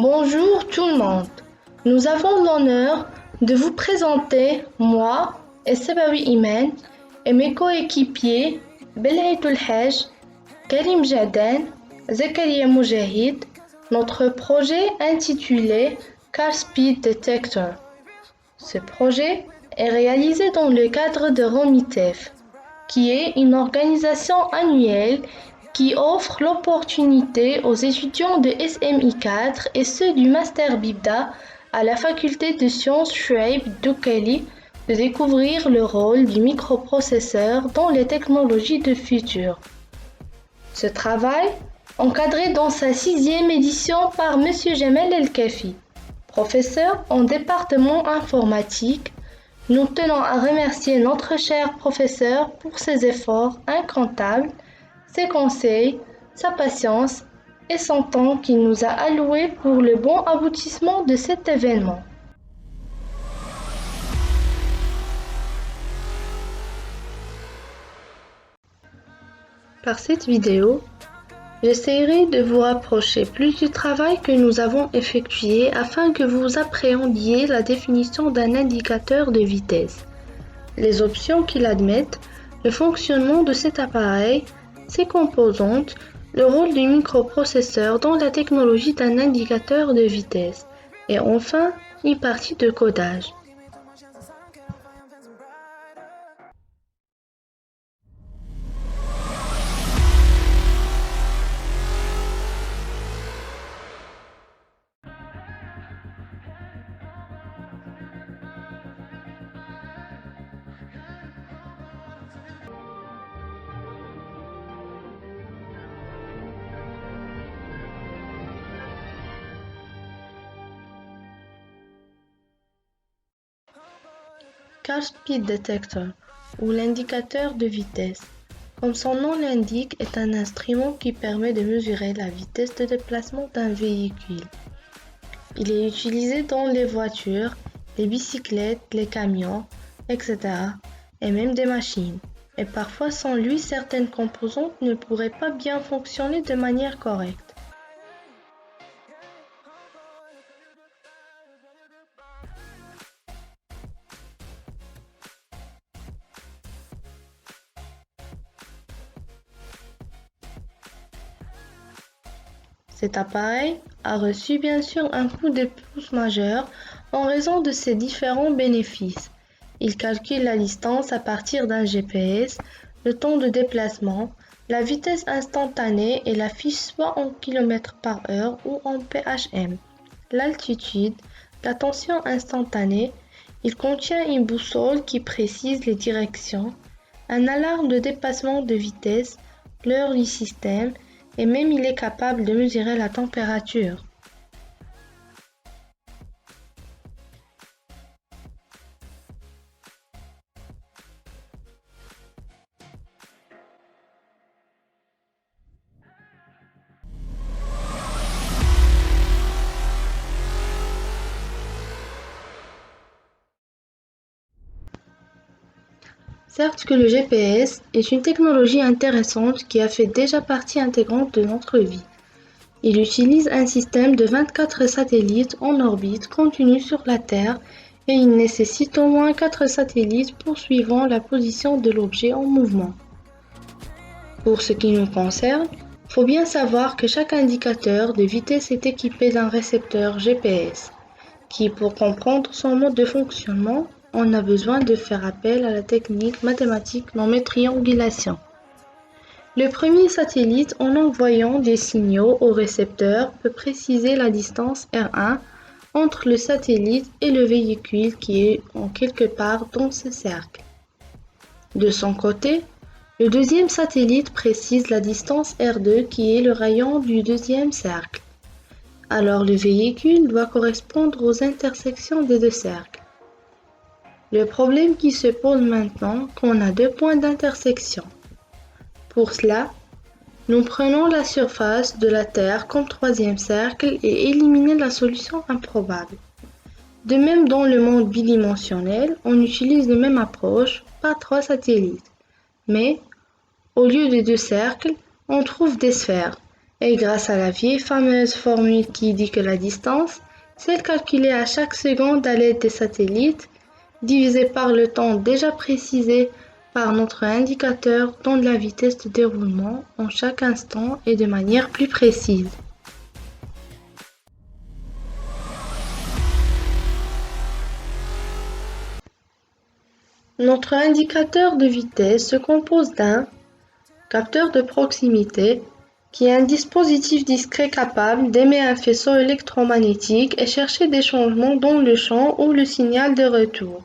Bonjour tout le monde. Nous avons l'honneur de vous présenter moi, Essabawi Iman, et mes coéquipiers Belhaïtoul Haj, Karim Jadan, Zakaria Moujahid, notre projet intitulé Car Speed Detector. Ce projet est réalisé dans le cadre de Romitef, qui est une organisation annuelle qui offre l'opportunité aux étudiants de SMI 4 et ceux du Master Bibda à la faculté de sciences Chouaib Doukkali de découvrir le rôle du microprocesseur dans les technologies de futur. Ce travail, encadré dans sa 6e édition par M. Jamel El-Kafi, professeur en département informatique, nous tenons à remercier notre cher professeur pour ses efforts incomptables, ses conseils, sa patience et son temps qu'il nous a alloué pour le bon aboutissement de cet événement. Par cette vidéo, j'essaierai de vous rapprocher plus du travail que nous avons effectué afin que vous appréhendiez la définition d'un indicateur de vitesse, les options qu'il admette, le fonctionnement de cet appareil, ses composantes, le rôle du microprocesseur dans la technologie d'un indicateur de vitesse, et enfin une partie de codage. Car Speed Detector, ou l'indicateur de vitesse, comme son nom l'indique, est un instrument qui permet de mesurer la vitesse de déplacement d'un véhicule. Il est utilisé dans les voitures, les bicyclettes, les camions, etc. et même des machines. Et parfois sans lui, certaines composantes ne pourraient pas bien fonctionner de manière correcte. Cet appareil a reçu bien sûr un coup de pouce majeur en raison de ses différents bénéfices. Il calcule la distance à partir d'un GPS, le temps de déplacement, la vitesse instantanée et l'affiche soit en km/h ou en PHM, l'altitude, la tension instantanée. Il contient une boussole qui précise les directions, un alarme de dépassement de vitesse, l'heure du système, et même il est capable de mesurer la température. Certes que le GPS est une technologie intéressante qui a fait déjà partie intégrante de notre vie. Il utilise un système de 24 satellites en orbite continue sur la Terre et il nécessite au moins 4 satellites poursuivant la position de l'objet en mouvement. Pour ce qui nous concerne, il faut bien savoir que chaque indicateur de vitesse est équipé d'un récepteur GPS qui, pour comprendre son mode de fonctionnement, on a besoin de faire appel à la technique mathématique nommée triangulation. Le premier satellite, en envoyant des signaux au récepteur, peut préciser la distance R1 entre le satellite et le véhicule qui est en quelque part dans ce cercle. De son côté, le deuxième satellite précise la distance R2 qui est le rayon du deuxième cercle. Alors le véhicule doit correspondre aux intersections des deux cercles. Le problème qui se pose maintenant qu'on a deux points d'intersection. Pour cela, nous prenons la surface de la Terre comme troisième cercle et éliminons la solution improbable. De même dans le monde bidimensionnel, on utilise la même approche par 3 satellites. Mais, au lieu de 2 cercles, on trouve des sphères. Et grâce à la vieille fameuse formule qui dit que la distance, celle calculée à chaque seconde à l'aide des satellites, divisée par le temps déjà précisé par notre indicateur, donne la vitesse de déroulement en chaque instant et de manière plus précise. Notre indicateur de vitesse se compose d'un capteur de proximité, qui est un dispositif discret capable d'émettre un faisceau électromagnétique et chercher des changements dans le champ ou le signal de retour.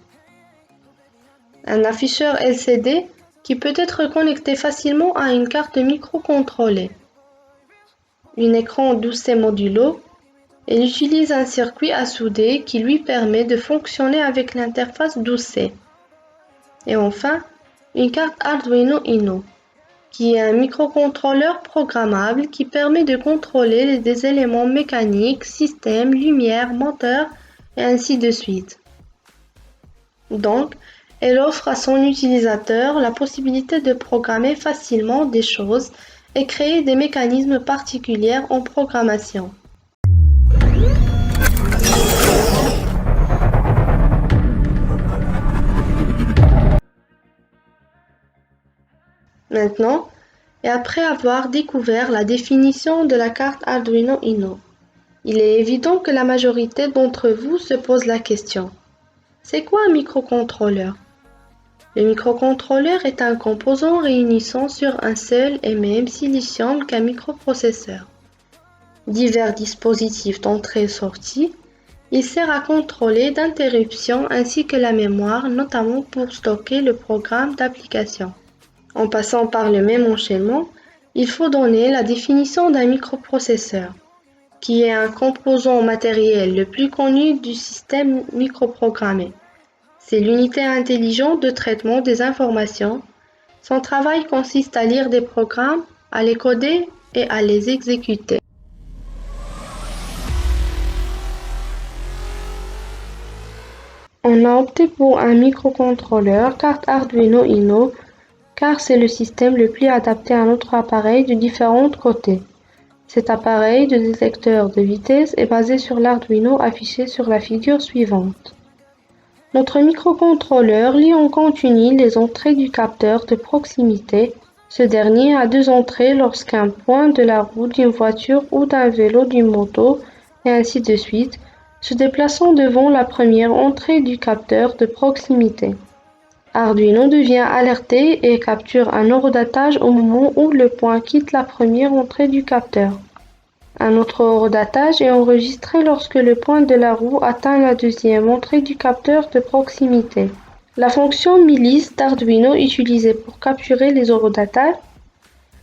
Un afficheur LCD qui peut être connecté facilement à une carte microcontrôlée. Un écran 12C modulo. Il utilise un circuit à souder qui lui permet de fonctionner avec l'interface 12C. Et enfin, une carte Arduino Uno, qui est un microcontrôleur programmable qui permet de contrôler des éléments mécaniques, systèmes, lumière, moteur, et ainsi de suite. Donc, elle offre à son utilisateur la possibilité de programmer facilement des choses et créer des mécanismes particuliers en programmation. Maintenant, et après avoir découvert la définition de la carte Arduino Uno, il est évident que la majorité d'entre vous se pose la question: c'est quoi un microcontrôleur? Le microcontrôleur est un composant réunissant sur un seul et même silicium qu'un microprocesseur. Divers dispositifs d'entrée-sortie, il sert à contrôler d'interruptions ainsi que la mémoire, notamment pour stocker le programme d'application. En passant par le même enchaînement, il faut donner la définition d'un microprocesseur, qui est un composant matériel le plus connu du système microprogrammé. C'est l'unité intelligente de traitement des informations. Son travail consiste à lire des programmes, à les coder et à les exécuter. On a opté pour un microcontrôleur carte Arduino Uno car c'est le système le plus adapté à notre appareil de différents côtés. Cet appareil de détecteur de vitesse est basé sur l'Arduino affiché sur la figure suivante. Notre microcontrôleur lit en continu les entrées du capteur de proximité. Ce dernier a deux entrées lorsqu'un point de la roue d'une voiture ou d'un vélo d'une moto, et ainsi de suite, se déplaçant devant la première entrée du capteur de proximité. Arduino devient alerté et capture un horodatage au moment où le point quitte la première entrée du capteur. Un autre horodatage est enregistré lorsque le point de la roue atteint la deuxième entrée du capteur de proximité. La fonction milice d'Arduino utilisée pour capturer les horodatages.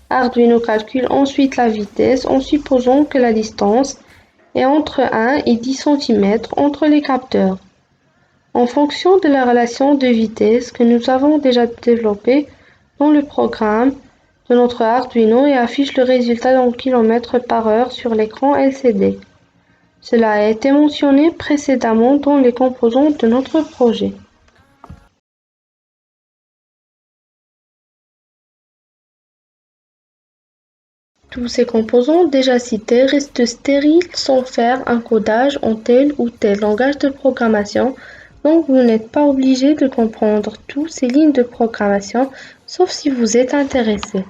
Arduino calcule ensuite la vitesse en supposant que la distance est entre 1 et 10 cm entre les capteurs. En fonction de la relation de vitesse que nous avons déjà développée dans le programme de notre Arduino et affiche le résultat en km/h sur l'écran LCD. Cela a été mentionné précédemment dans les composants de notre projet. Tous ces composants déjà cités restent stériles sans faire un codage en tel ou tel langage de programmation, donc vous n'êtes pas obligé de comprendre toutes ces lignes de programmation, sauf si vous êtes intéressé.